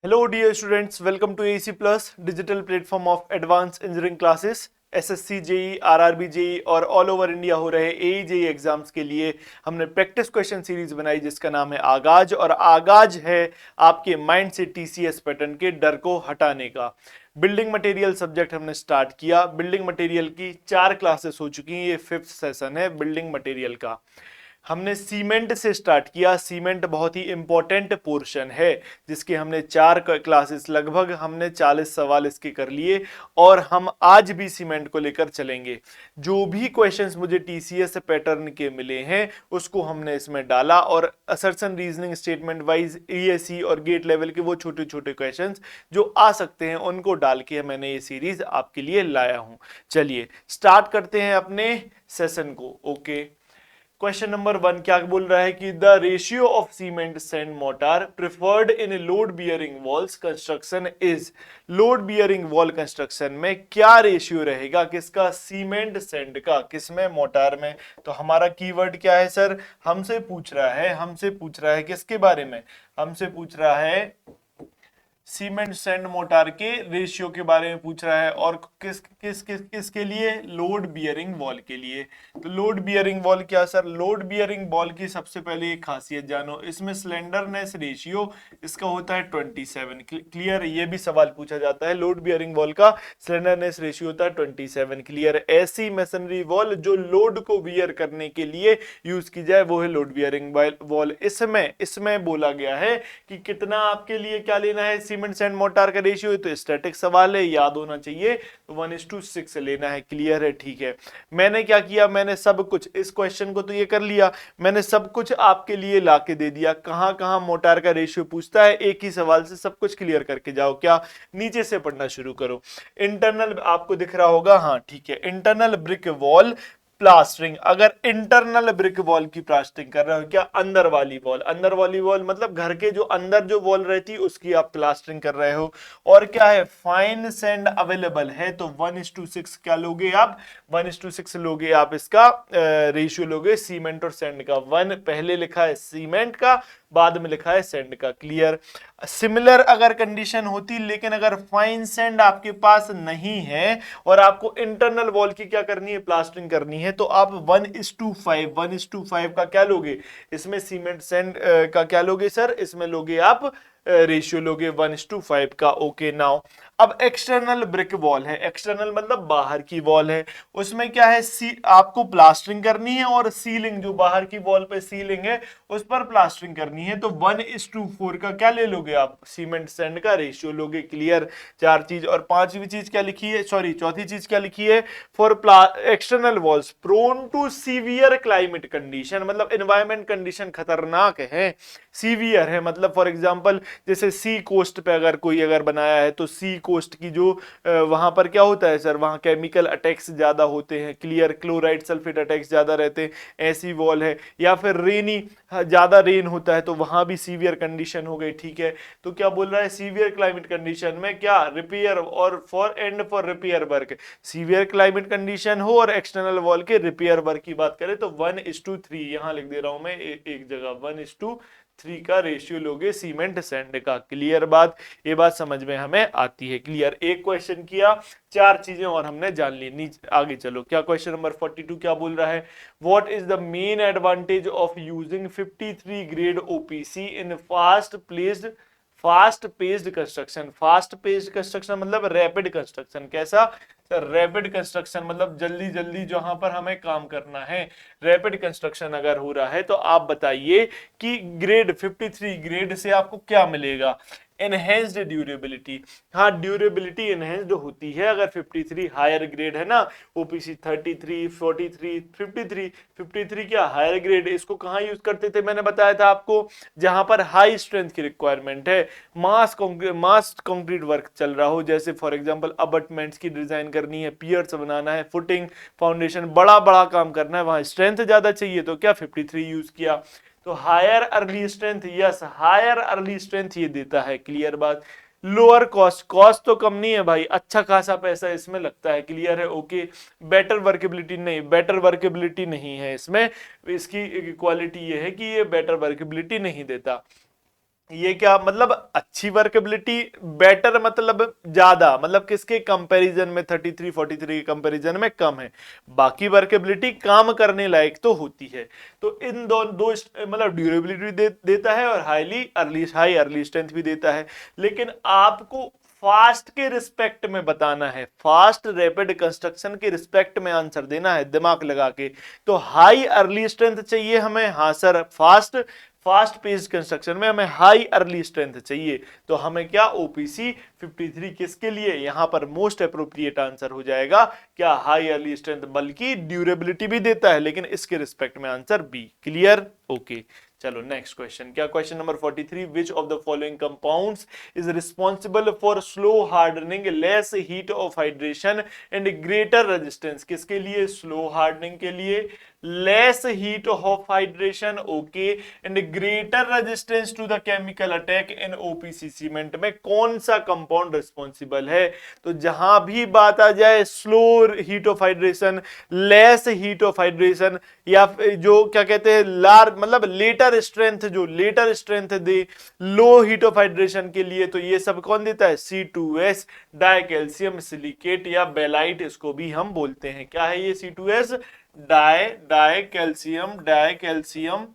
Hello dear students, welcome to AEC Plus digital platform of advanced engineering classes। SSC JE RRB JE और all over India हो रहे एई JEE exams के लिए हमने practice question series बनाई जिसका नाम है आगाज। और आगाज है आपके माइंड से टीसीएस पैटर्न के डर को हटाने का। बिल्डिंग मटेरियल सब्जेक्ट हमने स्टार्ट किया। बिल्डिंग मटेरियल की 4 क्लासेस हो चुकी हैं, ये 5th सेशन है बिल्डिंग मटेरियल का। हमने सीमेंट से स्टार्ट किया। सीमेंट बहुत ही इंपॉर्टेंट पोर्शन है जिसके हमने 4 क्लासेस, लगभग हमने 40 सवाल इसके कर लिए और हम आज भी सीमेंट को लेकर चलेंगे। जो भी क्वेश्चंस मुझे टीसीएस पैटर्न के मिले हैं उसको हमने इसमें डाला और assertion reasoning statement wise ESE और गेट लेवल के वो छोटे छोटे क्वेश्चंस जो आ सकते हैं उनको डाल के मैंने ये सीरीज आपके लिए लाया हूं। चलिए स्टार्ट करते हैं अपने सेशन को। ओके, क्वेश्चन नंबर 1 क्या बोल रहा है कि the ratio of cement sand mortar preferred in load bearing walls construction is. Load bearing wall construction में क्या रेशियो रहेगा किसका? सीमेंट सैंड का। किसमें? मोर्टार में। तो हमारा कीवर्ड क्या है सर? हमसे पूछ रहा है किसके बारे में? हमसे पूछ रहा है सीमेंट सैंड मोर्टार के रेशियो के बारे में पूछ रहा है। और किसके लिए? लोड बियरिंग वॉल के लिए। तो लोड बियरिंग वॉल क्या सर? लोड बियरिंग वॉल की सबसे पहले एक खासियत जानो, इसमें स्लेंडरनेस रेशियो इसका होता है 27। क्लियर? ये भी सवाल पूछा जाता है। लोड बियरिंग वॉल का स्लेंडरनेस रेशियो होता है 27। क्लियर? ऐसी मैसनरी वॉल जो लोड को बियर करने के लिए यूज की जाए वो है लोड बियरिंग वॉल। इसमें बोला गया है कि कितना आपके लिए क्या लेना है सीमेंट सैंड मोर्टार का रेशियो। तो स्टैटिक सवाल है, याद होना चाहिए। तो 1:6 लेना है। क्लियर है? ठीक है। मैंने क्या किया, मैंने सब कुछ, इस क्वेश्चन को तो ये कर लिया, मैंने सब कुछ आपके लिए लाके दे दिया। कहां कहां मोर्टार का रेशियो पूछता है, एक ही सवाल से सब कुछ क्लियर करके जाओ। क्या? नीचे से पढ़ना शुरू करो। इंटरनल आपको दिख रहा होगा, हाँ ठीक है। Internal brick wall plastering. अगर इंटरनल ब्रिक वॉल की प्लास्टरिंग कर रहे हो, क्या अंदर वाली वॉल, अंदर वाली वॉल मतलब घर के जो अंदर जो वॉल रहती है उसकी आप प्लास्टरिंग कर रहे हो। और क्या है? फाइन सैंड अवेलेबल है तो 1:6 क्या लोगे आप? 1:6 लोगे आप। इसका रेशियो लोगे सीमेंट और सैंड का। 1 पहले लिखा है सीमेंट का, बाद में लिखा है सैंड का। क्लियर? सिमिलर अगर कंडीशन होती, लेकिन अगर फाइन सैंड आपके पास नहीं है और आपको इंटरनल वॉल की क्या करनी है? प्लास्टरिंग करनी है, तो आप 1:5 का क्या लोगे? इसमें सीमेंट सैंड का क्या लोगे सर? इसमें लोगे आप रेशियो लोगे 1:5 का। ओके, नाउ अब एक्सटर्नल ब्रिक वॉल है। एक्सटर्नल मतलब बाहर की वॉल है। उसमें क्या है? आपको प्लास्टरिंग करनी है और सीलिंग, जो बाहर की वॉल पे सीलिंग है उस पर प्लास्टरिंग करनी है। तो 1:4 का क्या ले लोगे आप? सीमेंट सैंड का रेशियो लोगे। क्लियर? 4 चीज। और पांचवी चीज क्या लिखी है, सॉरी चौथी चीज क्या लिखी है? For external walls prone to severe climate condition, मतलब एनवायरमेंट कंडीशन खतरनाक है, सीवियर है। मतलब फॉर एग्जांपल जैसे सी कोस्ट पे अगर कोई बनाया है तो सी कोस्ट की जो वहां पर क्या होता है सर? वहां केमिकल अटैक्स ज्यादा होते हैं। क्लियर? क्लोराइड सल्फेट अटैक्स ज्यादा रहते हैं, ऐसी वॉल है। या फिर रेनी, ज्यादा रेन होता है तो वहां भी सीवियर कंडीशन हो गई। ठीक है? तो क्या बोल रहा है? सीवियर क्लाइमेट कंडीशन में क्या? रिपेयर और for repair work. Severe climate condition हो और एक्सटर्नल वॉल के रिपेयर वर्क की बात करें तो 1:3, यहां लिख दे रहा हूं मैं एक जगह, 1:3 का रेशियो लोगे सीमेंट सैंड का। क्लियर बात? ये बात समझ में हमें आती है। क्लियर? एक क्वेश्चन किया, 4 चीजें और हमने जान ली। नीचे आगे चलो, क्या क्वेश्चन नंबर 42 क्या बोल रहा है? What is the main advantage of using 53 grade OPC in fast paced construction. Fast paced construction मतलब रैपिड कंस्ट्रक्शन। कैसा? रैपिड कंस्ट्रक्शन मतलब जल्दी जल्दी जहां पर हमें काम करना है, रैपिड कंस्ट्रक्शन अगर हो रहा है तो आप बताइए कि ग्रेड 53 ग्रेड से आपको क्या मिलेगा? Enhanced durability. हाँ, ड्यूरेबिलिटी एनहेंस्ड होती है अगर 53 हायर ग्रेड है ना। ओपीसी 33, 43, 53 क्या हायर ग्रेड। इसको कहाँ यूज करते थे? मैंने बताया था आपको, जहां पर हाई स्ट्रेंथ की रिक्वायरमेंट है, मास कंक्रीट वर्क चल रहा हो, जैसे फॉर एग्जांपल अबटमेंट्स की डिजाइन करनी है, पियर्स बनाना है, फुटिंग, फाउंडेशन, बड़ा बड़ा काम करना है, वहां स्ट्रेंथ ज्यादा चाहिए तो क्या 53 यूज किया। तो higher early strength, yes higher early strength ये देता है। क्लियर बात? लोअर कॉस्ट, कॉस्ट तो कम नहीं है भाई, अच्छा खासा पैसा इसमें लगता है। क्लियर है? ओके। बेटर वर्केबिलिटी नहीं, बेटर वर्केबिलिटी नहीं है इसमें। इसकी क्वालिटी ये है कि ये बेटर वर्केबिलिटी नहीं देता। ये क्या मतलब अच्छी वर्केबिलिटी, बेटर मतलब ज्यादा, मतलब किसके कंपैरिजन में 33 43 के कंपैरिजन में कम है। बाकी वर्केबिलिटी काम करने लायक तो होती है। तो इन दो मतलब ड्यूरेबिलिटी देता है और हाई अर्ली स्ट्रेंथ भी देता है। लेकिन आपको फास्ट के रिस्पेक्ट में बताना है, फास्ट रैपिड कंस्ट्रक्शन के रिस्पेक्ट में आंसर देना है दिमाग लगा के। तो हाई अर्ली स्ट्रेंथ चाहिए हमें, हाँ सर, फास्ट पेस्ड कंस्ट्रक्शन में हमें हाई अर्ली स्ट्रेंथ चाहिए। तो हमें क्या ओपीसी 53 किसके लिए यहां पर मोस्ट अप्रोप्रिएट आंसर हो जाएगा, क्या हाई अर्ली स्ट्रेंथ, बल्कि ड्यूरेबिलिटी भी देता है लेकिन इसके रिस्पेक्ट में आंसर बी। क्लियर? ओके चलो नेक्स्ट क्वेश्चन। क्या question number 43, which of the following compounds is responsible for slow hardening, less heat of hydration and greater resistance? किसके लिए? स्लो हार्डनिंग के लिए, less heat of hydration, okay, and greater resistance to the chemical attack in OPC cement में कौन सा compound responsible है? तो जहां भी बात आ जाए slow heat of hydration, less heat of hydration, या जो क्या कहते हैं लार्ज मतलब लेटर स्ट्रेंथ, जो लेटर स्ट्रेंथ दे लो हीट ऑफ हाइड्रेशन के लिए, तो ये सब कौन देता है? C2S डाई कैल्शियम सिलिकेट या बेलाइट इसको भी हम बोलते हैं। क्या है ये? C2S di calcium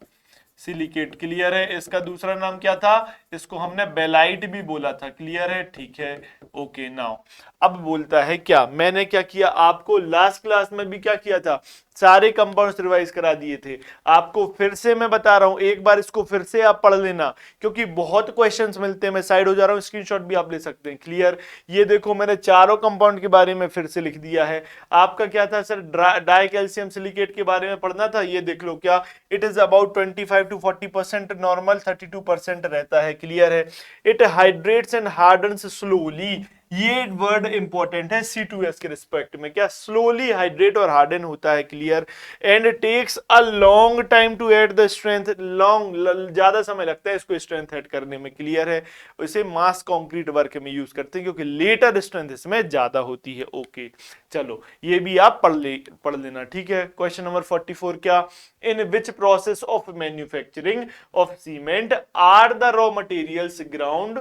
silicate. Clear है? इसका दूसरा नाम क्या था? इसको हमने बेलाइट भी बोला था। क्लियर है? ठीक है, ओके। नाउ अब बोलता है क्या, मैंने क्या किया, आपको लास्ट क्लास में भी क्या किया था, सारे कंपाउंड्स रिवाइज करा दिए थे। आपको फिर से मैं बता रहा हूं, एक बार इसको फिर से आप पढ़ लेना, क्योंकि बहुत क्वेश्चंस मिलते हैं। मैं साइड हो जा रहा हूं, स्क्रीनशॉट भी आप ले सकते हैं। क्लियर? ये देखो मैंने चारों कंपाउंड के बारे में फिर से लिख दिया है। आपका क्या था सर? डाई कैल्शियम सिलिकेट के बारे में पढ़ना था। ये देख लो, क्या it is about 25 to 40% normal, 32% रहता है। क्लियर है? It hydrates and hardens slowly, ये वर्ड इंपॉर्टेंट है C2S के रिस्पेक्ट में, क्या स्लोली हाइड्रेट और हार्डन होता है। Clear? And takes a long time to add the strength, ज्यादा समय लगता है इसको स्ट्रेंथ ऐड करने में। क्लियर है? इसे मास कंक्रीट वर्क में यूज करते हैं क्योंकि लेटर स्ट्रेंथ इसमें ज्यादा होती है। ओके चलो ये भी आप पढ़ लेना। ठीक है, क्वेश्चन नंबर 44, क्या in which process of manufacturing of cement are the raw materials ground,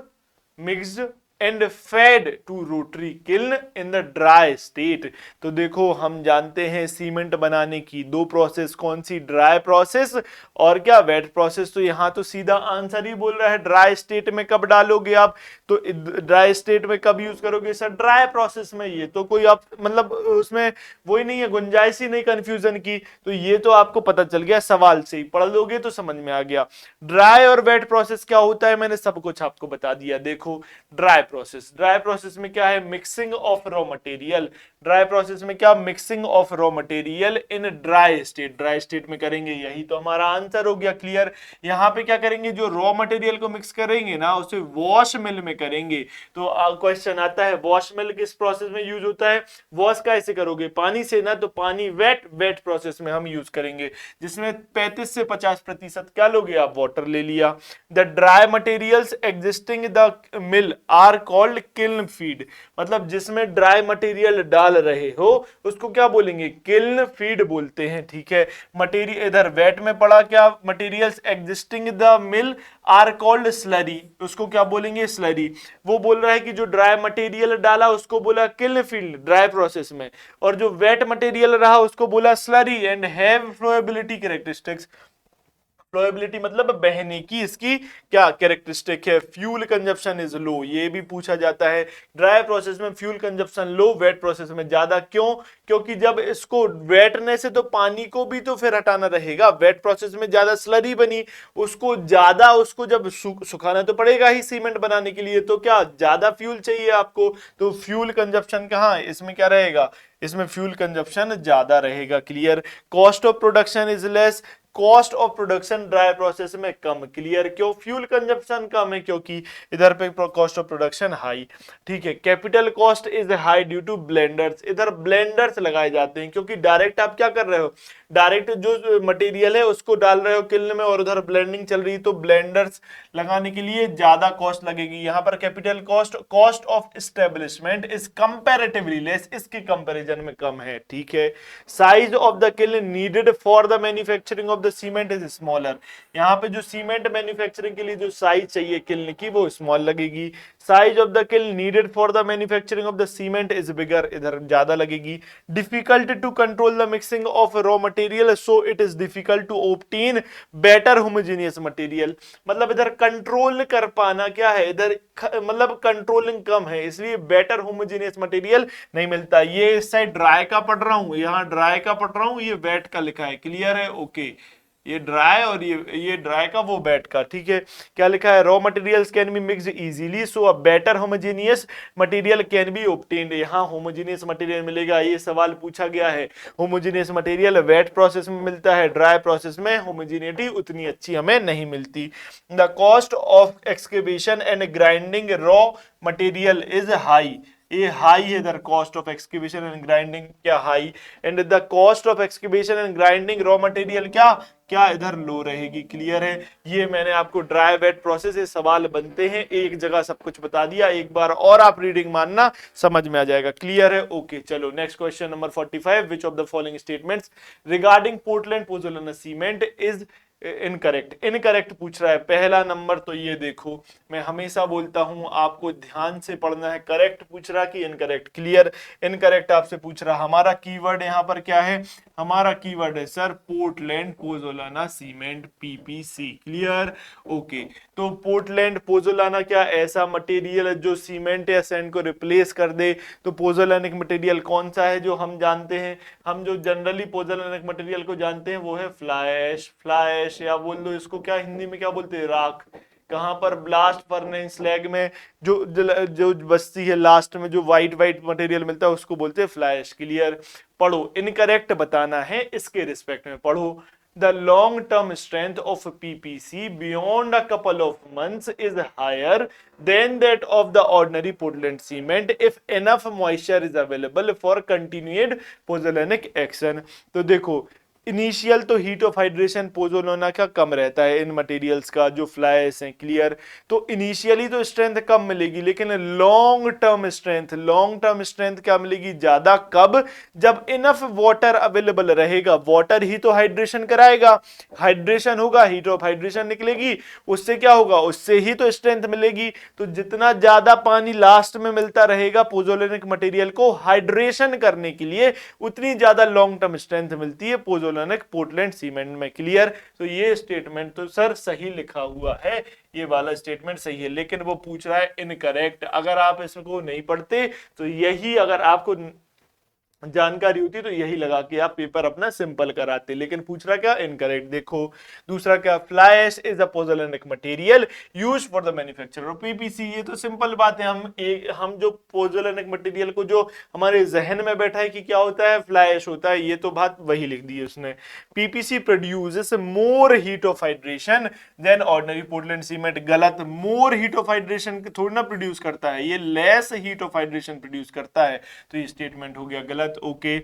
mixed and fed to rotary kiln in the dry state? तो देखो हम जानते हैं सीमेंट बनाने की दो प्रोसेस, कौन सी? ड्राई प्रोसेस और क्या वेट प्रोसेस। तो यहां तो सीधा आंसर ही बोल रहा है ड्राई स्टेट में कब डालोगे आप, तो ड्राई स्टेट में कब यूज करोगे सर? ड्राई प्रोसेस में। ये तो कोई आप मतलब उसमें वही नहीं है, गुंजाइश ही नहीं कंफ्यूजन की। तो ये तो आपको पता चल गया, सवाल से ही पढ़ लोगे तो समझ में आ गया। ड्राई और वेट प्रोसेस क्या होता है मैंने सब कुछ आपको बता दिया। देखो ड्राई प्रोसेस में क्या है? Mixing of raw material. Dry process में क्या? Mixing of raw material in dry state में करेंगे, यही तो हमारा आंसर हो गया। क्लियर? यहां पे क्या करेंगे, जो रॉ मटेरियल को मिक्स करेंगे ना उसे वॉश मिल में करेंगे। तो क्वेश्चन आता है वॉश मिल किस प्रोसेस में यूज होता है? वॉश कैसे करोगे? पानी से ना, तो पानी वेट प्रोसेस में हम यूज करेंगे, जिसमें 35 से 50% क्या लोगे आप? वाटर ले लिया। The dry materials existing the mill are called kiln feed, मतलब जिसमें ड्राई मटेरियल डाल रहे हो उसको क्या बोलेंगे? किल्न फीड बोलते हैं। ठीक है, मटेरियल इधर वेट में पड़ा, क्या materials existing the mill are called slurry, उसको क्या बोलेंगे? स्लरी। वो बोल रहा है कि जो ड्राई मटेरियल डाला उसको बोला किल्न फीड ड्राई प्रोसेस में, और जो वेट मटेरियल रहा उसको बोला slurry. And have flowability characteristics, flowability मतलब बहने की इसकी क्या कैरेक्टरिस्टिक है? फ्यूल कंजप्शन इज लो, ये भी पूछा जाता है। ड्राई प्रोसेस में फ्यूल कंजप्शन लो, वेट प्रोसेस में ज्यादा। क्यों? क्योंकि जब इसको वेटने से तो पानी को भी तो फिर हटाना रहेगा, वेट प्रोसेस में ज्यादा स्लरी बनी, उसको ज्यादा, उसको जब सुखाना तो पड़ेगा ही सीमेंट बनाने के लिए, तो क्या ज्यादा फ्यूल चाहिए आपको, तो फ्यूल कंजप्शन कहाँ है इसमें, क्या रहेगा? इसमें फ्यूल कंजप्शन ज्यादा रहेगा। Clear? Cost of production is less, cost of production dry process में कम। क्लियर? क्यों? फ्यूल कंजप्शन कम है क्योंकि इधर पे कॉस्ट ऑफ प्रोडक्शन हाई। ठीक है, capital cost is high due to blenders, इधर ब्लेंडर्स लगाए जाते हैं क्योंकि डायरेक्ट आप क्या कर रहे हो, डायरेक्ट जो मटेरियल है उसको डाल रहे हो किल्न में और उधर ब्लेंडिंग चल रही है, तो ब्लेंडर्स लगाने के लिए ज्यादा कॉस्ट लगेगी। यहां पर capital cost of establishment is comparatively less, इसके कंपैरिजन में कम है। ठीक है, size of the kiln needed for the manufacturing of of the cement is smaller. यहाँ पे जो सीमेंट मैन्युफैक्चरिंग के लिए जो साइज चाहिए किल्न की वो स्मॉल लगेगी। Size of the kiln needed for the manufacturing of the cement is bigger, इधर ज्यादा लगेगी। Difficult to control the mixing of raw material so it is difficult to obtain better homogeneous material. मतलब इधर control कर पाना क्या है, इधर मतलब कंट्रोलिंग कम है, इसलिए बेटर होमोजेनियस मटेरियल नहीं मिलता। ये इस साइड ड्राई का पढ़ रहा हूं, यहाँ ड्राई का पढ़ रहा हूं, ये वेट का लिखा है, क्लियर है? ओके, ये ड्राई और ये ड्राई का वो वेट का, ठीक है। क्या लिखा है? Raw materials can be mixed easily so a better homogeneous material can be obtained. यहाँ होमोजेनियस मटेरियल मिलेगा, ये सवाल पूछा गया है। होमोजेनियस मटेरियल वेट प्रोसेस में मिलता है, ड्राई प्रोसेस में होमोजेनिटी उतनी अच्छी हमें नहीं मिलती। The cost of excavation and grinding raw material is high, ये हाई है इधर, cost of excavation and grinding क्या high, and the cost of excavation and grinding raw material क्या इधर लो रहेगी, क्लियर है? ये मैंने आपको ड्राई वेट प्रोसेस से सवाल बनते हैं, एक जगह सब कुछ बता दिया, एक बार और आप रीडिंग मानना, समझ में आ जाएगा, क्लियर है? ओके चलो next question number 45, which of the following statements regarding Portland pozzolana cement is incorrect. Incorrect पूछ रहा है, पहला नंबर तो ये देखो, मैं हमेशा बोलता हूं आपको ध्यान से पढ़ना है, करेक्ट पूछ रहा कि इनकरेक्ट, क्लियर? इनकरेक्ट आपसे पूछ रहा। हमारा कीवर्ड यहां पर क्या है? हमारा कीवर्ड है sir Portland pozzolana cement, PPC, clear? Okay, तो पोर्टलैंड पोज़ोलाना क्या ऐसा मटेरियल है जो सीमेंट या सैंड को रिप्लेस कर दे? तो पोज़ोलानिक मटेरियल कौन सा है जो हम जानते हैं? हम जो जनरली पोज़ोलानिक मटेरियल को जानते हैं वो है फ्लाइश, फ्लाइश या बोल दो इसको क्या हिंदी में क्या बोलते हैं, राख। कहां पर? ब्लास्ट फर्नेस स्लैग में जो बस्ती है लास्ट में जो व्हाइट व्हाइट मटेरियल मिलता है उसको बोलते हैं फ्लाइश, क्लियर? पढ़ो, इनकरेक्ट बताना है इसके रिस्पेक्ट में, पढ़ो। The long-term strength of PPC beyond a couple of months is higher than that of the ordinary Portland cement if enough moisture is available for continued pozzolanic action। तो देखो initial तो heat of hydration pozzolana का कम रहता है इन materials का जो flies हैं, clear? तो इनिशियली तो स्ट्रेंथ कम मिलेगी, लेकिन लॉन्ग टर्म स्ट्रेंथ क्या मिलेगी? ज्यादा। कब? जब इनफ वाटर अवेलेबल रहेगा। वाटर ही तो हाइड्रेशन कराएगा, हाइड्रेशन होगा, हीट ऑफ हाइड्रेशन निकलेगी, उससे क्या होगा? उससे ही तो स्ट्रेंथ मिलेगी। तो जितना ज्यादा पानी लास्ट में मिलता रहेगा पोज़ोलानिक मटेरियल को हाइड्रेशन करने के लिए, उतनी ज्यादा लॉन्ग टर्म स्ट्रेंथ मिलती है पोज़ोलानिक पोर्टलैंड सीमेंट में, क्लियर? तो ये स्टेटमेंट तो सर सही लिखा हुआ है, ये वाला स्टेटमेंट सही है, लेकिन वो पूछ रहा है इनकरेक्ट। अगर आप इसको नहीं पढ़ते तो यही, अगर आपको जानकारी होती तो यही लगा के आप पेपर अपना सिंपल कराते, लेकिन पूछ रहा क्या? इनकरेक्ट। देखो दूसरा क्या? Fly is a pozzolanic material used for the manufacture of PPC. ये तो सिंपल बात है, हम जो पोज़ोलानिक मटेरियल को जो हमारे जहन में बैठा है कि क्या होता है, फ्लाई होता है, ये तो बात वही लिख दी है उसने। PPC produces more heat of hydration then ordinary Portland cement. गलत, मोर हीट ऑफ हाइड्रेशन थोड़ी ना प्रोड्यूस करता है, ये less heat of hydration produce करता है, तो ये स्टेटमेंट हो गया गलत। Okay,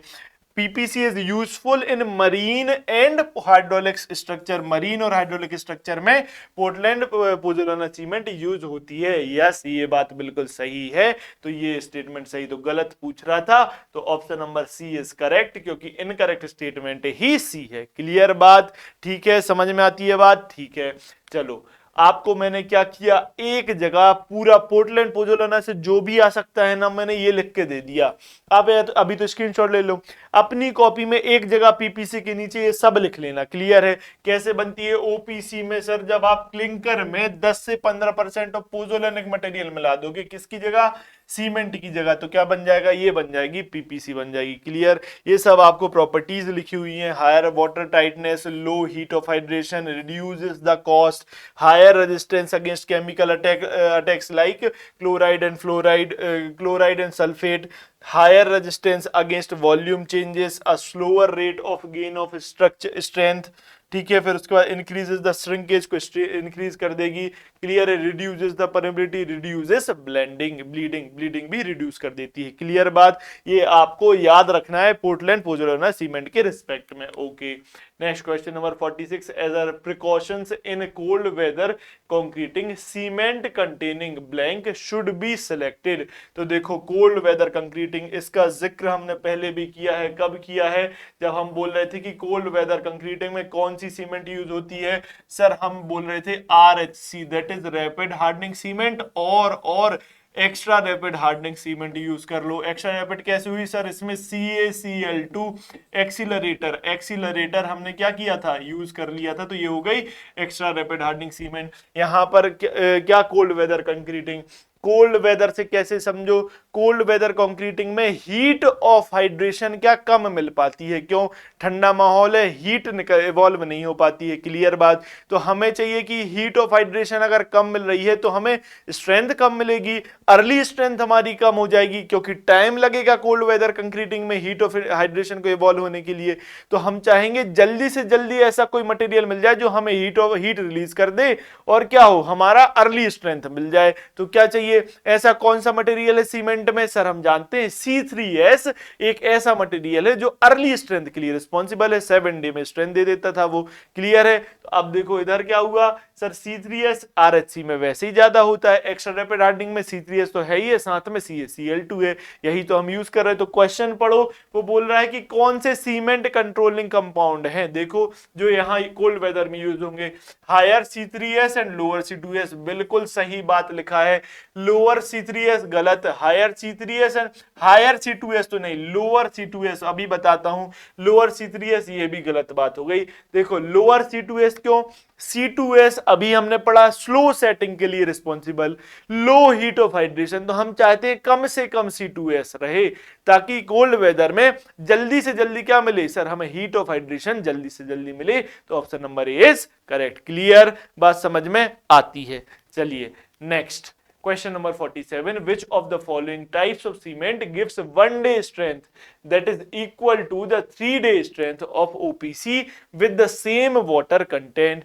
PPC is useful in marine and hydraulic structure. Marine और हाइड्रोलिक स्ट्रक्चर में पोर्टलैंड पोज़ोलाना सीमेंट यूज होती है। यस, ये बात बिल्कुल सही है, तो ये स्टेटमेंट सही, तो गलत पूछ रहा था, तो option number C is correct, क्योंकि इनकरेक्ट स्टेटमेंट ही सी है। क्लियर बात? ठीक है, समझ में आती है बात? ठीक है, चलो आपको मैंने क्या किया, एक जगह पूरा पोर्टलैंड पोज़ोलाना से जो भी आ सकता है ना, मैंने ये लिख के दे दिया। आप अभी तो स्क्रीनशॉट ले लो अपनी कॉपी में, एक जगह पीपीसी के नीचे ये सब लिख लेना, क्लियर है? कैसे बनती है ओपीसी में? सर जब आप क्लिंकर में 10 से 15% ऑफ पोज़ोलानिक मटेरियल मिला दोगे, किसकी जगह? सीमेंट की जगह, तो क्या बन जाएगा? ये बन जाएगी पीपीसी बन जाएगी, क्लियर? ये सब आपको प्रॉपर्टीज लिखी हुई हैं। Higher water tightness, low heat of hydration, reduces the cost, higher resistance against chemical attacks like chloride and fluoride, chloride and sulphate, higher resistance against volume changes, a slower rate of gain of structure strength, ठीक है? फिर उसके बाद increases the shrinkage को increase कर देगी, clear है? Reduces the permeability, reduces blending, bleeding भी रिड्यूस कर देती है, क्लियर बात? ये आपको याद रखना है पोर्टलैंड पोज़ोलाना सीमेंट के रिस्पेक्ट में। Okay, next question number 46, as a precautions in cold weather concreting cement containing blank should be selected. तो देखो कोल्ड वेदर कंक्रीटिंग कंक्रीटिंग, इसका जिक्र हमने पहले भी किया है। कब किया है? जब हम बोल रहे थे कि कोल्ड वेदर कंक्रीटिंग में कौन सी सीमेंट यूज होती है सर, हम बोल रहे थे RHC, that is rapid hardening cement, और extra rapid hardening cement use कर लो। एक्स्ट्रा रैपिड कैसे हुई सर? इसमें CaCl2 एक्सीलरेटर हमने क्या किया था? यूज कर लिया था, तो ये हो गई एक्स्ट्रा रैपिड हार्डनिंग सीमेंट। यहां पर क्या cold weather concreting, cold weather से कैसे समझो? कोल्ड वेदर कंक्रीटिंग में हीट ऑफ हाइड्रेशन क्या कम मिल पाती है, क्यों? ठंडा माहौल है, हीट इवॉल्व नहीं हो पाती है, क्लियर बात। तो हमें चाहिए कि हीट ऑफ हाइड्रेशन अगर कम मिल रही है तो हमें स्ट्रेंथ कम मिलेगी, अर्ली स्ट्रेंथ हमारी कम हो जाएगी, क्योंकि टाइम लगेगा कोल्ड वेदर कंक्रीटिंग में हीट ऑफ हाइड्रेशन को इवॉल्व होने के लिए। तो हम चाहेंगे जल्दी से जल्दी ऐसा कोई मटेरियल मिल जाए जो हमें हीट रिलीज कर दे और क्या हो, हमारा अर्ली स्ट्रेंथ मिल जाए। तो क्या चाहिए? ऐसा कौन सा मटेरियल है सीमेंट में सर? हम जानते हैं C3S एक ऐसा मटेरियल है जो अर्ली स्ट्रेंथ के लिए रिस्पॉन्सिबल है, 7 डे में स्ट्रेंथ दे देता था वो, क्लियर है। तो अब देखो इधर क्या हुआ सर, C3S RHC में वैसे ही ज्यादा होता है, एक्स्ट्रा रैपिड हार्डनिंग में C3S तो है ही है, साथ में CaCl2 है, यही तो हम यूज कर रहे हैं। तो क्वेश्चन पढ़ो, वो बोल रहा है कि कौन से सीमेंट कंट्रोलिंग कंपाउंड है, देखो जो यहाँ कोल्ड वेदर में यूज होंगे, higher C3S and lower C2S, बिल्कुल सही बात लिखा है। लोअर C3S गलत, higher C3S and higher C2S तो नहीं, लोअर C2S, अभी बताता हूं। लोअर C3S ये भी गलत बात हो गई। देखो लोअर C2S क्यों? C2S अभी हमने पढ़ा स्लो सेटिंग के लिए responsible, low heat of hydration, तो हम चाहते हैं कम से कम C2S रहे ताकि कोल्ड वेदर में जल्दी से जल्दी क्या मिले सर, हमें हीट ऑफ हाइड्रेशन जल्दी से जल्दी मिले। तो option number A is correct, clear, बात समझ में आती है। चलिए next question number 47, which of the following types of cement gives 1 day strength that is equal to the 3 day strength of OPC with the same water content?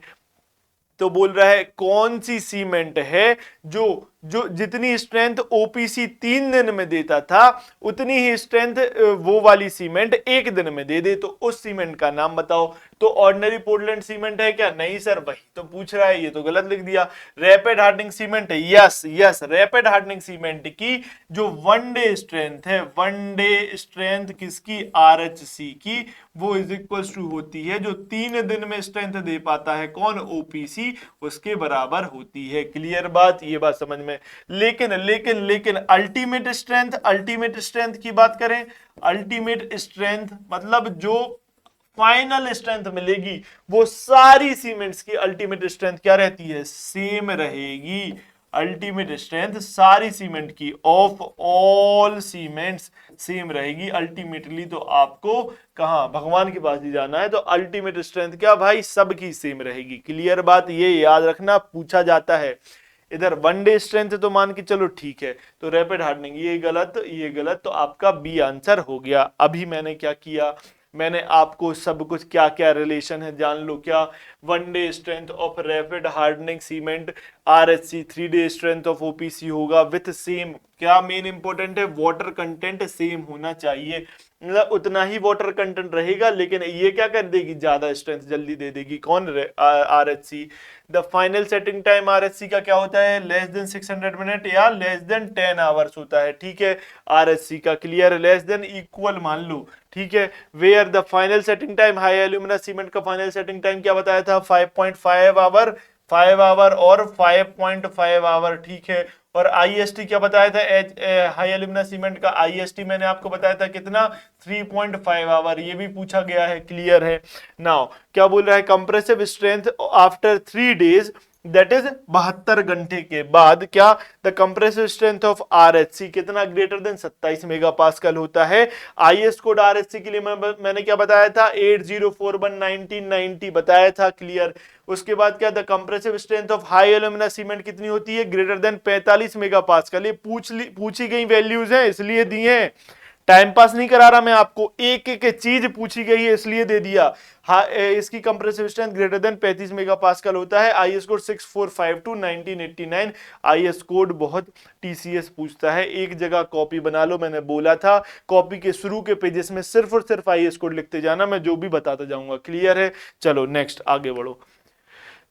तो बोल रहा है कौन सी सीमेंट है जो जितनी स्ट्रेंथ ओपीसी 3 दिन में देता था उतनी ही स्ट्रेंथ वो वाली सीमेंट 1 दिन में दे दे, तो उस सीमेंट का नाम बताओ। तो ऑर्डिनरी पोर्टलैंड सीमेंट है क्या? नहीं सर, वही तो पूछ रहा है, ये तो गलत लिख दिया। रैपिड हार्डनिंग सीमेंट है, यस रैपिड हार्डनिंग सीमेंट की जो 1 डे स्ट्रेंथ है, 1 डे स्ट्रेंथ किसकी? RHC की, वो इज इक्वल टू होती है जो 3 दिन में स्ट्रेंथ दे पाता है, कौन? OPC, उसके बराबर होती है, क्लियर बात, ये बात समझ में। लेकिन अल्टीमेट स्ट्रेंथ की बात करें, अल्टीमेट स्ट्रेंथ मतलब जो फाइनल स्ट्रेंथ मिलेगी वो सारी सीमेंट्स की अल्टीमेट स्ट्रेंथ क्या रहती है? सेम रहेगी। अल्टीमेट स्ट्रेंथ सारी सीमेंट की ऑफ ऑल सीमेंट्स सेम रहेगी अल्टीमेटली। तो आपको कहां? भगवान के पास ही जाना है, तो अल्टीमेट स्ट्रेंथ क्या भाई? सबकी सेम रहेगी, क्लियर बात, ये याद रखना, पूछा जाता है। इधर 1 डे स्ट्रेंथ तो मान के चलो ठीक है, तो रैपिड हार्डनिंग ये गलत, तो आपका बी आंसर हो गया। अभी मैंने क्या किया, मैंने आपको सब कुछ क्या क्या रिलेशन है जान लो। क्या? 1 day strength of rapid hardening cement RHC, 3 day strength of OPC होगा विथ सेम, क्या मेन इंपॉर्टेंट है? वाटर कंटेंट सेम होना चाहिए, मतलब उतना ही वाटर कंटेंट रहेगा, लेकिन ये क्या कर देगी? ज्यादा स्ट्रेंथ जल्दी दे देगी, कौन? RHC। The final setting time RHC का क्या होता है? लेस देन 600 मिनट या लेस देन 10 आवर्स होता है, ठीक है, RHC का, क्लियर, लेस देन इक्वल मान लो, ठीक है। Where the final setting time, high alumina cement का फाइनल सेटिंग टाइम क्या बताया था? 5.5 आवर, 5 आवर और 5.5 आवर, ठीक है। और IST क्या बताया था? हाई एल्यूमिना सीमेंट का IST मैंने आपको बताया था कितना? 3.5 आवर, ये भी पूछा गया है, क्लियर है। नाउ क्या बोल रहा है? Compressive strength after 3 days, that is 72 घंटे के बाद, क्या? The compressive strength of RHC कितना? ग्रेटर देन 27 मेगापास्कल होता है। IS कोड RHC के लिए मैंने क्या बताया था? 8041-1990 बताया था, क्लियर। उसके बाद क्या? The compressive strength of high alumina cement कितनी होती है? Greater than 45 megapascal. ये पूछी गई वैल्यूज हैं इसलिए दी हैं, टाइम पास नहीं करा रहा मैं आपको, एक एक चीज पूछी गई है इसलिए दे दिया। हाँ, इसकी compressive strength greater than 35 megapascal होता है। IS कोड 6452-1989, IS कोड बहुत TCS पूछता है, एक जगह कॉपी बना लो, मैंने बोला था कॉपी के शुरू के पेजेस में सिर्फ और सिर्फ IS कोड लिखते जाना, मैं जो भी बताता जाऊंगा, क्लियर है। चलो नेक्स्ट आगे बढ़ो।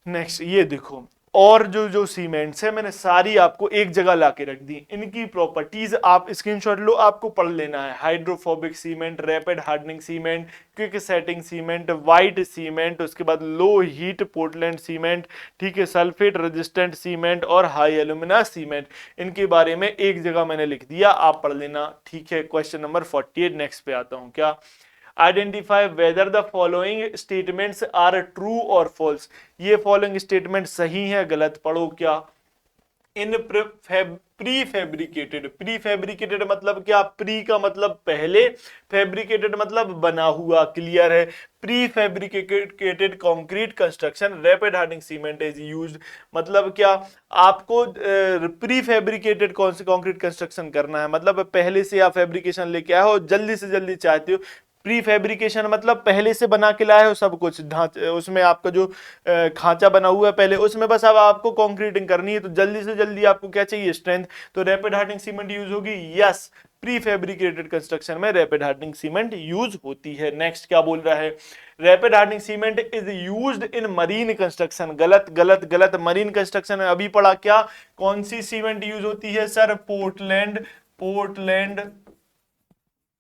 नेक्स्ट ये देखो, और जो जो सीमेंट्स है मैंने सारी आपको एक जगह लाके रख दी। इनकी प्रॉपर्टीज आप स्क्रीनशॉट लो, आपको पढ़ लेना है। Hydrophobic cement, rapid hardening cement, quick setting cement, white cement, उसके बाद लो हीट पोर्टलैंड सीमेंट, ठीक है, सल्फेट रेजिस्टेंट सीमेंट और हाई एल्यूमिना सीमेंट। इनके बारे में एक जगह मैंने लिख दिया, आप पढ़ लेना, ठीक है। क्वेश्चन नंबर 48 नेक्स्ट पे आता हूं। क्या? Identify whether the following statements are true और फॉल्स। ये फॉलोइंग स्टेटमेंट सही है गलत, पढ़ो। क्या? In prefabricated, prefabricated मतलब क्या? प्री का मतलब पहले, फैब्रिकेटेड मतलब बना हुआ, क्लियर है। Pre fabricated concrete construction rapid hardening cement is used, मतलब क्या? आपको प्री फैब्रिकेटेड कौन सी कंक्रीट कंस्ट्रक्शन करना है, मतलब पहले से आप फैब्रिकेशन लेके आए हो, जल्दी से जल्दी चाहते हो। प्री फैब्रिकेशन मतलब पहले से बना के लाए हो सब कुछ, ढांचे उसमें आपका जो खांचा बना हुआ है पहले, उसमें बस अब आपको कंक्रीटिंग करनी है, तो जल्दी से जल्दी आपको क्या चाहिए? स्ट्रेंथ। तो रैपिड हार्डनिंग सीमेंट यूज होगी, यस। प्री फैब्रिकेटेड कंस्ट्रक्शन में रैपिड हार्डनिंग सीमेंट यूज होती है। नेक्स्ट क्या बोल रहा है? Rapid hardening cement is used in marine construction, गलत गलत गलत। मरीन कंस्ट्रक्शन में अभी पढ़ा, क्या कौन सी सीमेंट यूज होती है sir? Portland, Portland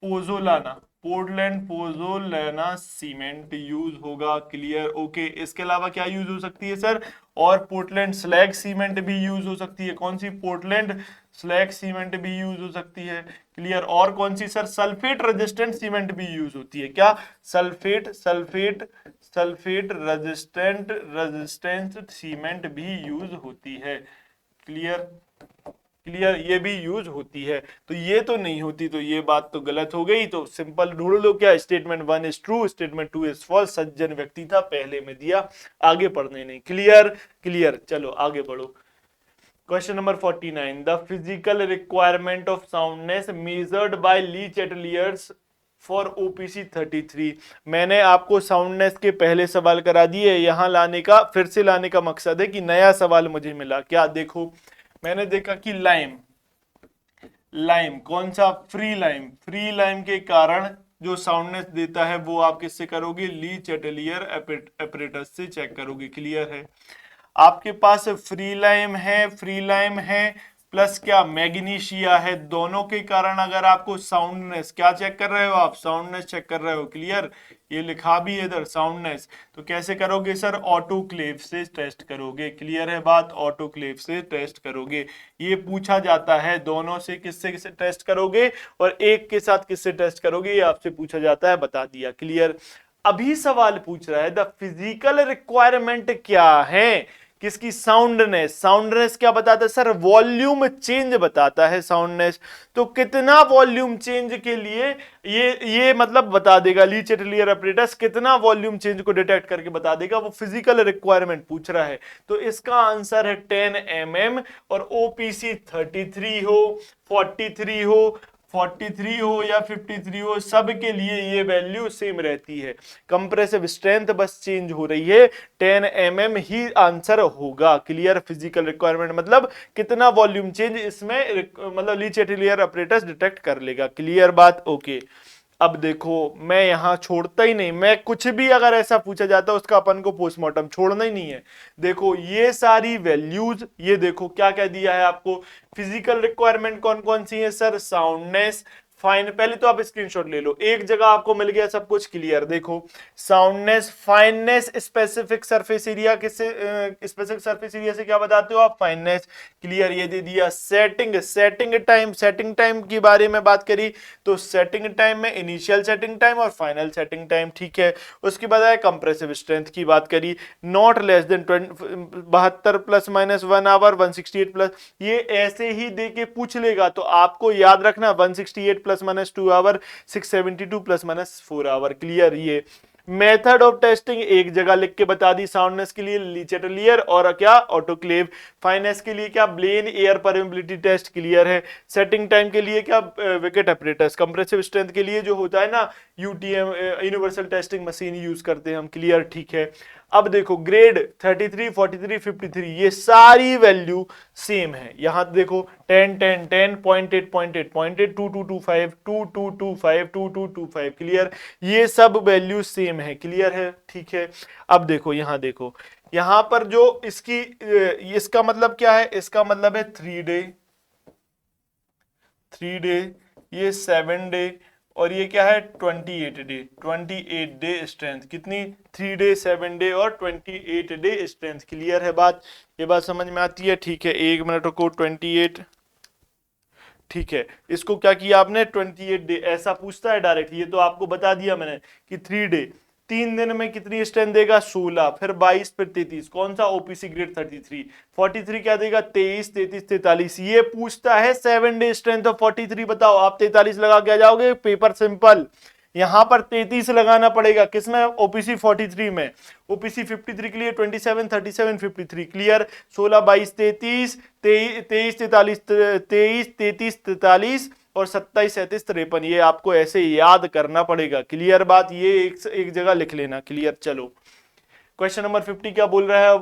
pozzolana, Portland pozzolana cement use होगा, क्लियर, ओके। इसके अलावा क्या यूज हो सकती है सर? और पोर्टलैंड स्लैग सीमेंट भी यूज हो सकती है। कौन सी? पोर्टलैंड स्लैग सीमेंट भी यूज हो सकती है, क्लियर। और कौन सी सर? सल्फेट रेजिस्टेंट सीमेंट भी यूज होती है। क्या? Sulphate sulphate sulphate resistant cement भी यूज होती है, क्लियर क्लियर, ये भी यूज होती है। तो ये तो नहीं होती, तो ये बात तो गलत हो गई। तो सिंपल ढूंढ लो, क्या? Statement 1 is true, statement 2 is false. सज्जन व्यक्ति था, पहले में दिया, आगे पढ़ने नहीं, क्लियर क्लियर। चलो आगे बढ़ो। Question number 49, the physical requirement of soundness measured by Le Chatelier's for OPC 33। मैंने आपको साउंडनेस के पहले सवाल करा दिए, यहां लाने का, फिर से लाने का मकसद है कि नया सवाल मुझे मिला। क्या? देखो, मैंने देखा कि लाइम, लाइम कौन सा? फ्री लाइम, फ्री लाइम के कारण जो साउंडनेस देता है वो आप किससे करोगे? ली चैटलियर एपरेटस से चेक करोगे, क्लियर है। आपके पास फ्री लाइम है, फ्री लाइम है प्लस क्या? मैग्नीशिया है, दोनों के कारण अगर आपको साउंडनेस, क्या चेक कर रहे हो आप? साउंडनेस चेक कर रहे हो, क्लियर। ये लिखा भी है इधर साउंडनेस। तो कैसे करोगे सर? ऑटोक्लेव से टेस्ट करोगे, क्लियर है बात, ऑटोक्लेव से टेस्ट करोगे। ये पूछा जाता है, दोनों से किससे किससे टेस्ट करोगे और एक के साथ किससे टेस्ट करोगे, ये आपसे पूछा जाता है, बता दिया, क्लियर। अभी सवाल पूछ रहा है द फिजिकल रिक्वायरमेंट क्या है किसकी? साउंडनेस। साउंडनेस क्या बताता है सर? वॉल्यूम चेंज बताता है साउंडनेस। तो कितना वॉल्यूम चेंज के लिए ये मतलब बता देगा, ली चैटलियर एपरेटस कितना वॉल्यूम चेंज को डिटेक्ट करके बता देगा, वो फिजिकल रिक्वायरमेंट पूछ रहा है। तो इसका आंसर है 10 mm, और ओपीसी 33 हो, 43 हो, 43 हो या 53 हो, सब के लिए ये वैल्यू सेम रहती है। कंप्रेसिव स्ट्रेंथ बस चेंज हो रही है, 10 mm ही आंसर होगा, क्लियर। फिजिकल रिक्वायरमेंट मतलब कितना वॉल्यूम चेंज इसमें मतलब ली चैटलियर एपरेटस डिटेक्ट कर लेगा, क्लियर बात, ओके। अब देखो, मैं यहां छोड़ता ही नहीं, मैं कुछ भी अगर ऐसा पूछा जाता है उसका अपन को पोस्टमार्टम छोड़ना ही नहीं है। देखो ये सारी वैल्यूज, ये देखो क्या क्या दिया है आपको। फिजिकल रिक्वायरमेंट कौन कौन सी है सर? साउंडनेस, फाइन, पहले तो आप स्क्रीनशॉट ले लो, एक जगह आपको मिल गया सब कुछ, क्लियर। देखो soundness, fineness, specific surface area, किससे स्पेसिफिक सरफेस एरिया से क्या बताते हो आप? फाइननेस, क्लियर, ये दे दिया। Setting, setting time, setting time के बारे में बात करी तो सेटिंग टाइम में इनिशियल सेटिंग टाइम और फाइनल सेटिंग टाइम, ठीक है। उसके बाद आया कंप्रेसिव स्ट्रेंथ की बात करी, not less than 72 plus minus 1 hour, 168 plus, ये ऐसे ही दे के पूछ लेगा। तो आपको याद रखना 168 plus minus 2 hour, 672 plus minus 4 hour, clear. ये मेथड ऑफ टेस्टिंग एक जगह लिख के बता दी, साउंडनेस के लिए ली चैटलियर और क्या? ऑटोक्लेव। फाइनेस के लिए क्या? Blaine air permeability test, clear है। सेटिंग टाइम के लिए क्या? Wicket apparatus. कंप्रेसिव स्ट्रेंथ के लिए जो होता है ना, UTM, universal testing machine use करते हैं हम, क्लियर, ठीक है। अब देखो ग्रेड 33, 43, 53, ये सारी वैल्यू सेम है। यहां देखो 10, 10, 10, 0.8, 0.8, 0.8, 2225, 2225, 2225, क्लियर। ये सब वैल्यू सेम है, क्लियर है, ठीक है। अब देखो यहां देखो यहां पर जो इसका मतलब क्या है, इसका मतलब है 3 डे, ये 7 डे, और ये क्या है 28 डे, 28 डे स्ट्रेंथ। कितनी? 3 डे, 7 डे और 28 डे स्ट्रेंथ। क्लियर है बात? ये बात समझ में आती है? ठीक है, 1 मिनट रुको। 28, ठीक है, इसको क्या किया आपने 28 डे, ऐसा पूछता है डायरेक्ट। ये तो आपको बता दिया मैंने कि 3 डे 3 दिन में कितनी स्ट्रेंथ देगा 16, फिर 22, फिर 33। कौन सा? OPC grade 33। 43 क्या देगा 23, 33, 43। ये पूछता है 7 डे स्ट्रेंथ ऑफ 43। बताओ आप 43 लगा के आ जाओगे, पेपर सिंपल। यहां पर 33 लगाना पड़ेगा, किसमें? ओपीसी 43 में। ओपीसी 53 के लिए 27, 37, 53। क्लियर? 16, 22, 33, 23, 43, 23, 33, 43 और 27, 37, 53। ये आपको ऐसे याद करना पड़ेगा। क्लियर बात? ये एक जगह लिख लेना। क्लियर? चलो क्वेश्चन नंबर 50 क्या बोल रहा है?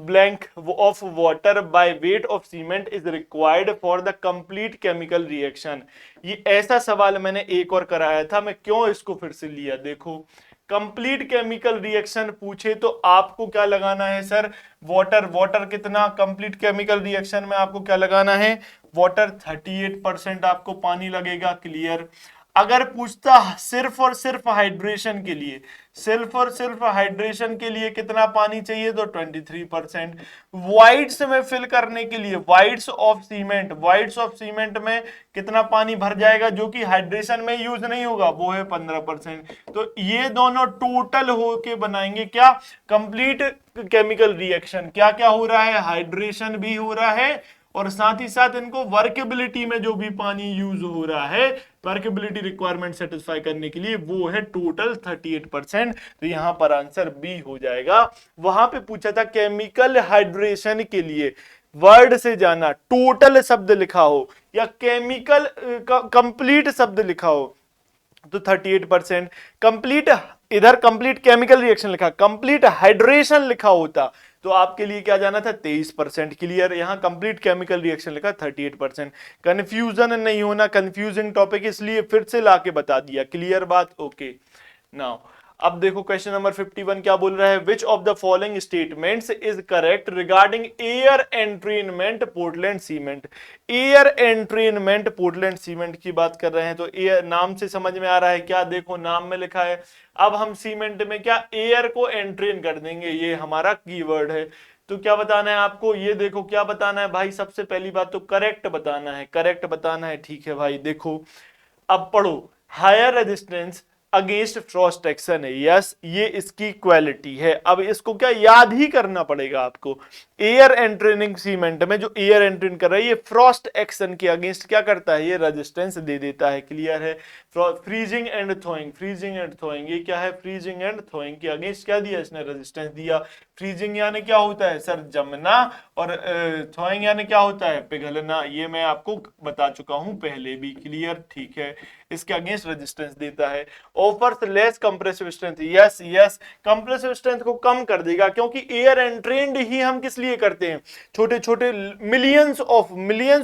blank of water by weight of cement is required for the complete chemical reaction। ये ऐसा सवाल मैंने एक और कराया था, मैं क्यों इसको फिर से लिया? देखो, कंप्लीट केमिकल रिएक्शन पूछे तो आपको क्या लगाना है सर? वाटर। वाटर कितना? कंप्लीट केमिकल रिएक्शन में आपको क्या लगाना है? वाटर 38% आपको पानी लगेगा। क्लियर? अगर पूछता सिर्फ और सिर्फ हाइड्रेशन के लिए, सिर्फ और सिर्फ हाइड्रेशन के लिए कितना पानी चाहिए, तो 23%। वाइट्स में फिल करने के लिए, voids of cement, voids of cement में कितना पानी भर जाएगा जो कि हाइड्रेशन में यूज नहीं होगा, वो है 15%। तो ये दोनों टोटल होके बनाएंगे क्या? Complete chemical reaction. क्या क्या हो रहा है? हाइड्रेशन भी हो रहा है, और साथ ही साथ इनको वर्केबिलिटी में जो भी पानी यूज हो रहा है, वर्केबिलिटी रिक्वायरमेंट सेटिस्फाई करने के लिए, वो है टोटल 38%। तो यहां पर आंसर बी हो जाएगा। वहां पे पूछा था केमिकल हाइड्रेशन के लिए वर्ड से जाना, टोटल शब्द लिखा हो या केमिकल कंप्लीट शब्द लिखा हो, तो 38%। कंप्लीट, इधर कंप्लीट केमिकल रिएक्शन लिखा, कंप्लीट हाइड्रेशन लिखा होता तो आपके लिए क्या जाना था? 23%। क्लियर? यहां कंप्लीट केमिकल रिएक्शन लिखा 38%। कंफ्यूजन नहीं होना, कंफ्यूजिंग टॉपिक इसलिए फिर से लाके बता दिया। क्लियर बात? ओके। नाउ अब देखो क्वेश्चन नंबर 51 क्या बोल रहा है? विच of the following statements is correct regarding air entrainment Portland cement. Air entrainment Portland cement की बात कर रहे हैं, तो एयर नाम से समझ में आ रहा है क्या? देखो नाम में लिखा है। अब हम सीमेंट में क्या एयर को एंट्रेन कर देंगे, ये हमारा कीवर्ड है। तो क्या बताना है आपको? ये देखो क्या बताना है भाई, सबसे पहली बात तो करेक्ट बताना है, करेक्ट बताना है। ठीक है भाई, देखो अब पढ़ो। Higher resistance against frost action है, यस, ये इसकी क्वालिटी है। अब इसको क्या याद ही करना पड़ेगा आपको। एयर एंट्रेनिंग सीमेंट में जो एयर एंट्रेन कर रहा है, ये फ्रॉस्ट एक्शन के अगेंस्ट क्या करता है? ये रेजिस्टेंस दे देता है। क्लियर है? फ्रीजिंग एंड थॉइंग, फ्रीजिंग एंड थॉइंग, ये क्या है? फ्रीजिंग एंड थॉइंग के अगेंस्ट क्या दिया इसने? रेजिस्टेंस दिया। फ्रीजिंग यानी क्या होता है सर? जमना, और थॉइंग यानी क्या होता है? पिघलना। ये मैं आपको बता चुका हूं पहले भी। क्लियर? ठीक है, इसके अगेंस्ट रेजिस्टेंस देता है। Offers less compressive strength, yes yes, compressive strength को कम कर देगा, क्योंकि एयर एंट्रेन्ड ही हम किस लिए करते हैं? छोटे छोटे मिलियंस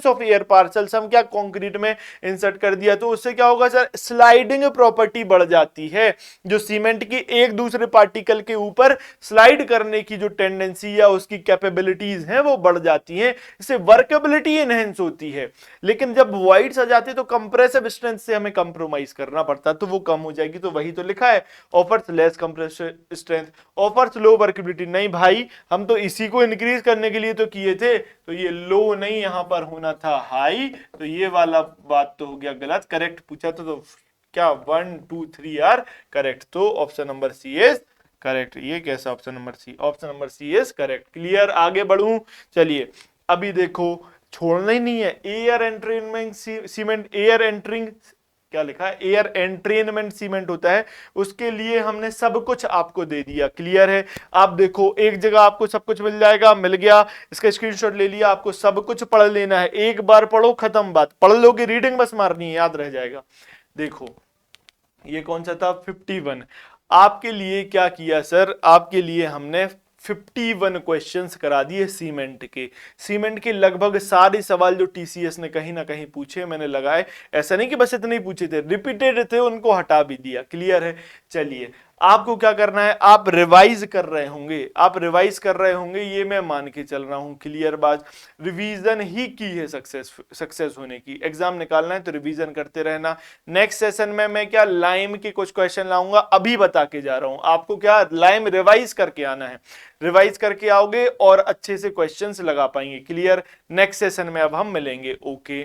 ऑफ एयर पार्सल्स हम क्या कंक्रीट में इंसर्ट कर दिया, तो उससे क्या होगा सर? स्लाइडिंग प्रॉपर्टी बढ़ जाती है। जो सीमेंट की एक दूसरे पार्टिकल के ऊपर स्लाइड करने की जो टेंडेंसी या उसकी कैपेबिलिटीज हैं वो बढ़ जाती हैं, इससे वर्केबिलिटी एनहेंस होती है। लेकिन जब वाइड्स आ जाते तो कंप्रेसिव स्ट्रेंथ से हमें कंप्रोमाइज करना पड़ता, तो वो कम हो जाएगी। तो वही तो लिखा है, offers less compressive strength, offers low workability. नहीं भाई, हम तो इसी को इंक्रीज करने के लिए तो किए थे, तो ये लो नहीं, यहां पर होना था हाई। तो ये वाला बात तो हो गया गलत। करेक्ट पूछा तो क्या 1 2 3 आर करेक्ट, तो option number C is correct. ये कैसा option number C? Option number C is correct. Clear? आगे बढ़ूं, चलिए अभी देखो, छोड़ना ही नहीं है। Air entrainment cement, air entraining क्या लिखा है? एयर एंट्रेनमेंट सीमेंट होता है, उसके लिए हमने सब कुछ आपको दे दिया। क्लियर है? आप देखो एक जगह आपको सब कुछ मिल जाएगा, मिल गया, इसका स्क्रीनशॉट ले लिया, आपको सब कुछ पढ़ लेना है। एक बार पढ़ो, खत्म बात। पढ़ लोगे, रीडिंग बस मारनी है, याद रह जाएगा। देखो ये कौन सा था? 51। आपके लिए क्या किया सर? आपके लिए हमने 51 क्वेश्चंस करा दिए सीमेंट के। सीमेंट के लगभग सारे सवाल जो टीसीएस ने कहीं ना कहीं पूछे मैंने लगाए। ऐसा नहीं कि बस इतने ही पूछे थे, रिपीटेड थे, उनको हटा भी दिया। क्लियर है? चलिए आपको क्या करना है, आप रिवाइज कर रहे होंगे, आप रिवाइज कर रहे होंगे, ये मैं मान के चल रहा हूं। क्लियर बात, रिवीजन ही की है सक्सेस होने की। एग्जाम निकालना है तो रिवीजन करते रहना। नेक्स्ट सेशन में मैं क्या लाइम के कुछ क्वेश्चन लाऊंगा, अभी बता के जा रहा हूं आपको, क्या लाइम रिवाइज करके आना है, रिवाइज करके आओगे और अच्छे से क्वेश्चंस लगा पाएंगे। क्लियर, नेक्स्ट सेशन में अब हम मिलेंगे। ओके,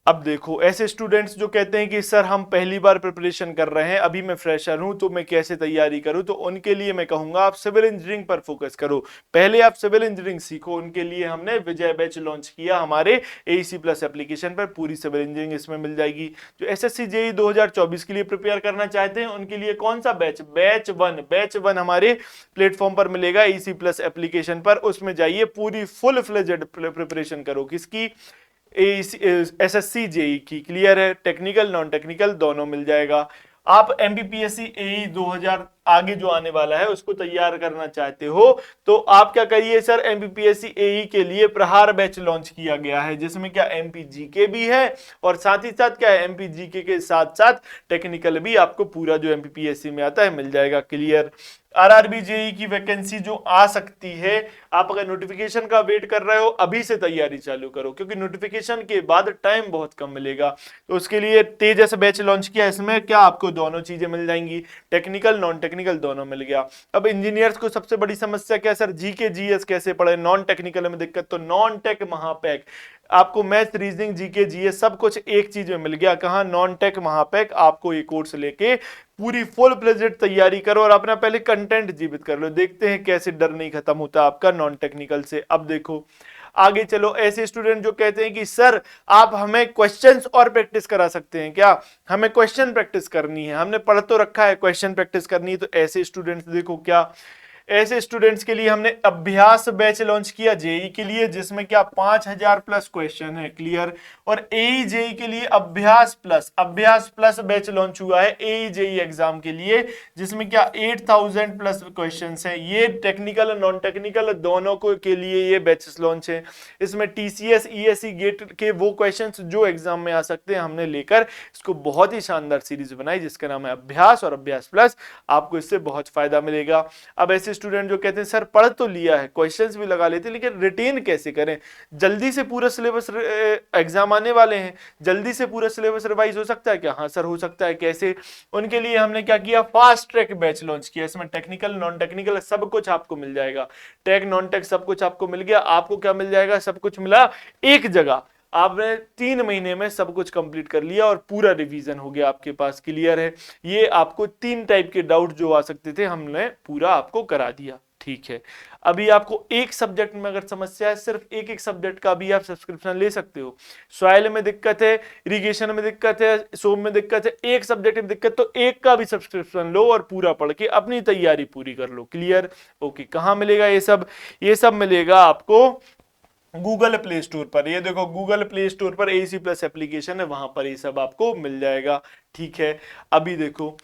अब देखो ऐसे स्टूडेंट्स जो कहते हैं कि सर हम पहली बार प्रिपरेशन कर रहे हैं, अभी मैं फ्रेशर हूं तो मैं कैसे तैयारी करूं, तो उनके लिए मैं कहूंगा आप सिविल इंजीनियरिंग पर फोकस करो। पहले आप सिविल इंजीनियरिंग सीखो, उनके लिए हमने विजय बैच लॉन्च किया हमारे एईसी प्लस एप्लीकेशन पर, पूरी सिविल इंजीनियरिंग इसमें मिल जाएगी। जो एसएससी जेईई 2024 के लिए प्रिपेयर करना चाहते हैं उनके लिए कौन सा बैच, बैच वन हमारे प्लेटफॉर्म पर मिलेगा एईसी प्लस एप्लीकेशन पर, उसमें जाइए पूरी फुल फ्लेजेड प्रिपरेशन करो। किसकी, एसएससी जेई की। क्लियर है, टेक्निकल नॉन टेक्निकल दोनों मिल जाएगा। आप एमपीपीएससी एई 2000 आगे जो आने वाला है उसको तैयार करना चाहते हो तो आप क्या करिए सर, एमपीपीएससी एई के लिए प्रहार बैच लॉन्च किया गया है, जिसमें क्या एमपीजीके भी है और साथ ही साथ क्या है, एमपीजीके के साथ साथ टेक्निकल भी आपको पूरा जो एमपीपीएससी में आता है मिल जाएगा। क्लियर, आरआरबी जेई की वैकेंसी जो आ सकती है, आप अगर नोटिफिकेशन का वेट कर रहे हो अभी से तैयारी चालू करो, क्योंकि नोटिफिकेशन के बाद टाइम बहुत कम मिलेगा। तो उसके लिए तेजस बैच लॉन्च किया, इसमें क्या आपको दोनों चीजें मिल जाएंगी, टेक्निकल नॉन टेक्निकल दोनों मिल गया। अब इंजीनियर्स को सबसे बड़ी समस्या क्या है सर, जीके जीएस कैसे पढ़े, नॉन टेक्निकल में दिक्कत, तो नॉन टेक महापैक आपको मैथ रीजनिंग जीके जीएस सब कुछ एक चीज में मिल गया। कहां, नॉन टेक महापैक। आपको ये कोर्स लेके पूरी फुल फ्लेजेड तैयारी करो और अपना पहले कंटेंट जीवित कर लो, देखते हैं कैसे डर नहीं खत्म होता आपका नॉन टेक्निकल से। अब देखो आगे चलो, ऐसे स्टूडेंट जो कहते हैं कि सर आप हमें क्वेश्चंस और प्रैक्टिस करा सकते हैं क्या, हमें क्वेश्चन प्रैक्टिस करनी है, हमने पढ़ तो रखा है, क्वेश्चन प्रैक्टिस करनी है। तो ऐसे स्टूडेंट्स देखो, क्या ऐसे स्टूडेंट्स के लिए हमने अभ्यास बैच लॉन्च किया जेई के लिए, जिसमें क्या 5000 प्लस क्वेश्चन है। क्लियर, और एई जेई के लिए अभ्यास प्लस बैच लॉन्च हुआ है एई जेई एग्जाम के लिए, जिसमें क्या 8000 प्लस क्वेश्चंस हैं। ये टेक्निकल और नॉन टेक्निकल दोनों को के लिए ये बैचेस लॉन्च है। इसमें टीसीएस ईएससी गेट के वो क्वेश्चंस जो एग्जाम में आ सकते हैं हमने लेकर इसको बहुत ही शानदार सीरीज बनाई, जिसका नाम है अभ्यास और अभ्यास प्लस। आपको इससे बहुत फायदा मिलेगा। अब ऐसे स्टूडेंट जो कहते हैं सर पढ़ तो लिया है, क्वेश्चंस भी लगा लेते हैं, लेकिन रिटेन कैसे करें, जल्दी से पूरा सिलेबस, एग्जाम आने वाले हैं, जल्दी से पूरा सिलेबस रिवाइज हो सकता है क्या, हाँ सर हो सकता है। कैसे, उनके लिए हमने क्या किया, फास्ट ट्रैक बैच लॉन्च किया। इसमें टेक्निकल नॉन टेक्निकल सब कुछ आपको मिल जाएगा, टेक नॉन टेक सब कुछ आपको मिल गया। आपको क्या मिल जाएगा, सब कुछ मिला एक जगह, आपने 3 महीने में सब कुछ कंप्लीट कर लिया और पूरा रिवीजन हो गया आपके पास। क्लियर है, ये आपको 3 टाइप के डाउट जो आ सकते थे हमने पूरा आपको करा दिया। ठीक है, अभी आपको एक सब्जेक्ट में अगर समस्या है, सिर्फ एक सब्जेक्ट का भी आप सब्सक्रिप्शन ले सकते हो। सॉइल में दिक्कत है, इरिगेशन में दिक्कत है, सोम में दिक्कत है, एक सब्जेक्ट में दिक्कत, तो एक का भी सब्सक्रिप्शन लो और पूरा पढ़ के अपनी तैयारी पूरी कर लो। Clear, okay. कहां मिलेगा ये सब, ये सब मिलेगा आपको गूगल प्ले स्टोर पर। ये देखो गूगल प्ले स्टोर पर एईसी प्लस एप्लीकेशन है, वहां पर ये सब आपको मिल जाएगा। ठीक है, अभी देखो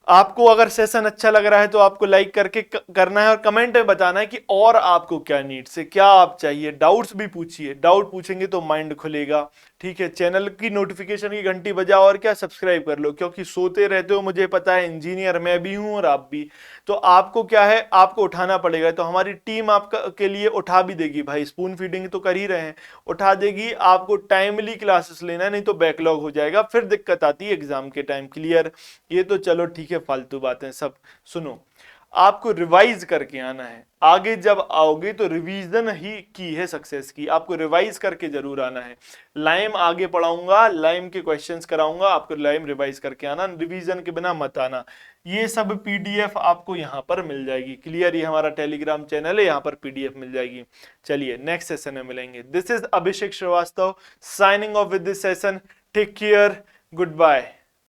आपको अगर सेशन अच्छा लग रहा है तो आपको लाइक करके करना है और कमेंट में बताना है कि और आपको क्या नीड्स है, क्या आप चाहिए। डाउट्स भी पूछिए, डाउट पूछेंगे तो माइंड खुलेगा। ठीक है, चैनल की नोटिफिकेशन की घंटी बजाओ और क्या सब्सक्राइब कर लो, क्योंकि सोते रहते हो मुझे पता है, इंजीनियर मैं भी हूं और आप भी, तो आपको क्या है, आपको उठाना पड़ेगा। तो हमारी टीम आपका के लिए उठा भी देगी भाई, स्पून फीडिंग तो कर ही रहे हैं, उठा देगी। आपको टाइमली क्लासेस लेना, नहीं तो बैकलॉग हो जाएगा, फिर दिक्कत आती है एग्जाम के टाइम। क्लियर, ये तो चलो ठीक है, फालतू बातें सब। सुनो, आपको रिवाइज करके आना है, आगे जब आओगे तो रिवीजन ही की है सक्सेस की, आपको रिवाइज करके जरूर आना है। लाइम आगे पढ़ाऊंगा, लाइम के क्वेश्चंस कराऊंगा, आपको लाइम रिवाइज करके आना, रिवीजन के बिना मत आना। ये सब पीडीएफ आपको यहाँ पर मिल जाएगी। क्लियर, ये हमारा टेलीग्राम चैनल है, यहाँ पर पीडीएफ मिल जाएगी। चलिए नेक्स्ट सेशन में मिलेंगे। This is Abhishek Srivastava signing off with this session. Take care, good bye.